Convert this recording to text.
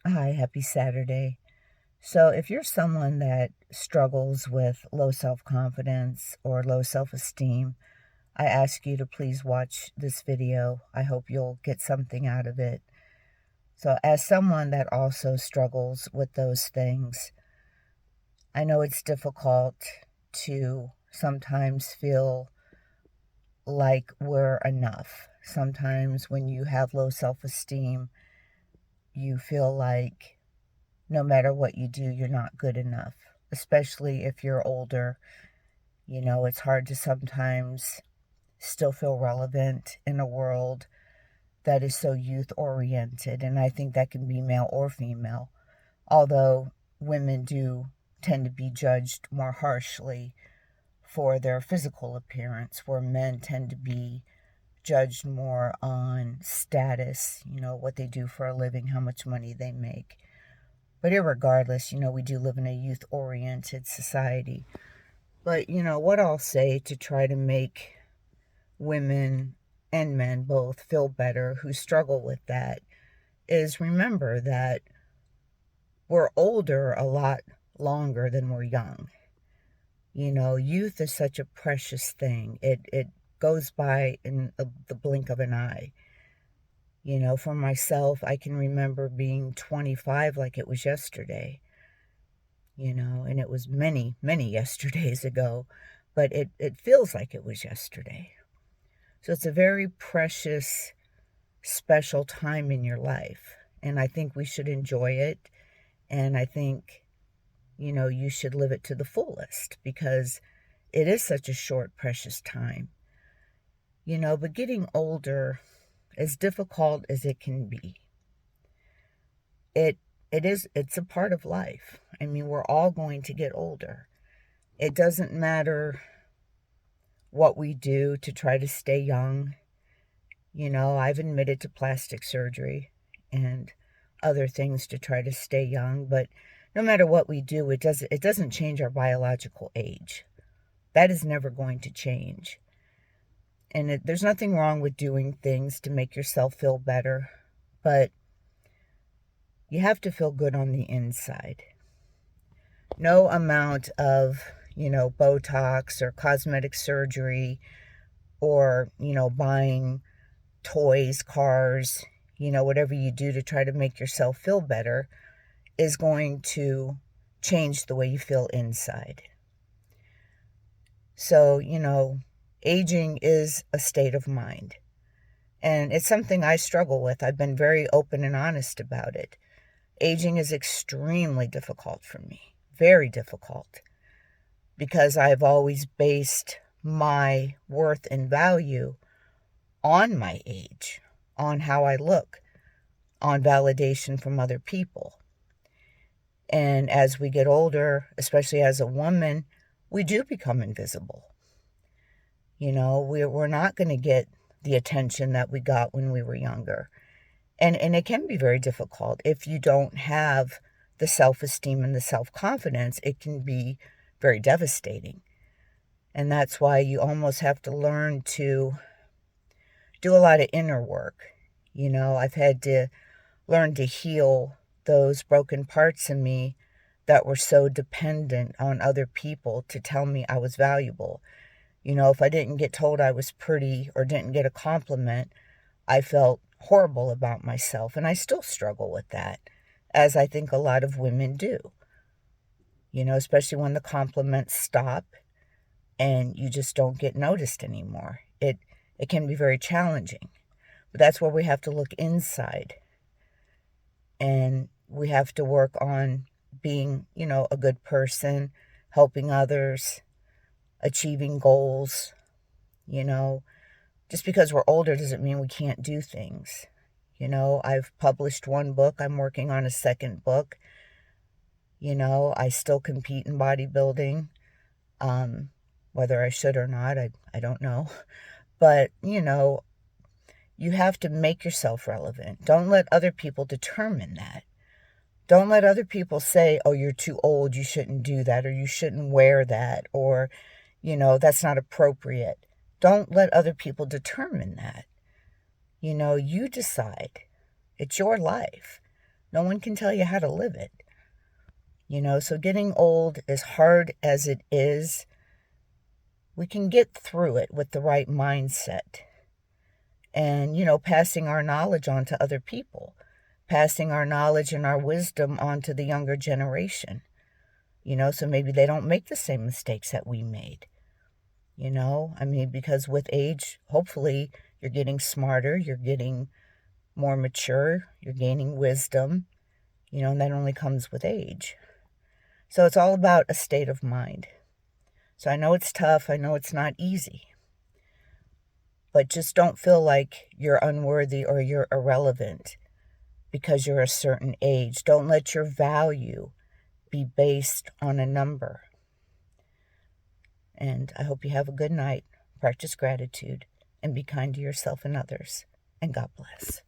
Hi, happy Saturday. So, if you're someone that struggles with low self confidence or low self esteem, I ask you to please watch this video. I hope you'll get something out of it. So, as someone that also struggles with those things, I know it's difficult to sometimes feel like we're enough. Sometimes, when you have low self esteem, you feel like no matter what you do, you're not good enough, especially if you're older. It's hard to sometimes still feel relevant in a world that is so youth oriented. And I think that can be male or female, although women do tend to be judged more harshly for their physical appearance, where men tend to be judged more on status, what they do for a living, how much money they make. But irregardless, we do live in a youth oriented society. But, what I'll say to try to make women and men both feel better who struggle with that is remember that we're older a lot longer than we're young. Youth is such a precious thing. It goes by in the blink of an eye. For myself, I can remember being 25 like it was yesterday. And it was many, many yesterdays ago, but it feels like it was yesterday. So it's a very precious, special time in your life. And I think we should enjoy it. And I think, you should live it to the fullest because it is such a short, precious time. But getting older, as difficult as it can be, it it's a part of life. I mean, we're all going to get older. It doesn't matter what we do to try to stay young. I've admitted to plastic surgery and other things to try to stay young, but no matter what we do, it doesn't change our biological age. That is never going to change. And there's nothing wrong with doing things to make yourself feel better, but you have to feel good on the inside. No amount of, Botox or cosmetic surgery or, buying toys, cars, whatever you do to try to make yourself feel better is going to change the way you feel inside. So, aging is a state of mind. And it's something I struggle with. I've been very open and honest about it. Aging is extremely difficult for me, very difficult, because I've always based my worth and value on my age, on how I look, on validation from other people. And as we get older, especially as a woman, we do become invisible. We're not going to get the attention that we got when we were younger. And it can be very difficult. If you don't have the self-esteem and the self-confidence, it can be very devastating. And that's why you almost have to learn to do a lot of inner work. I've had to learn to heal those broken parts in me that were so dependent on other people to tell me I was valuable. If I didn't get told I was pretty or didn't get a compliment, I felt horrible about myself. And I still struggle with that, as I think a lot of women do. Especially when the compliments stop and you just don't get noticed anymore. It can be very challenging. But that's where we have to look inside. And we have to work on being, a good person, helping others, achieving goals. Just because we're older doesn't mean we can't do things. I've published one book. I'm working on a second book. I still compete in bodybuilding. Whether I should or not, I don't know. But, you have to make yourself relevant. Don't let other people determine that. Don't let other people say, oh, you're too old, you shouldn't do that, or you shouldn't wear that, or, that's not appropriate. Don't let other people determine that. You decide. It's your life. No one can tell you how to live it. So getting old, as hard as it is, we can get through it with the right mindset. And, passing our knowledge on to other people, passing our knowledge and our wisdom on to the younger generation, so maybe they don't make the same mistakes that we made. Because with age, hopefully you're getting smarter, you're getting more mature, you're gaining wisdom, and that only comes with age. So it's all about a state of mind. So I know it's tough, I know it's not easy, but just don't feel like you're unworthy or you're irrelevant because you're a certain age. Don't let your value be based on a number. And I hope you have a good night. Practice gratitude and be kind to yourself and others. And God bless.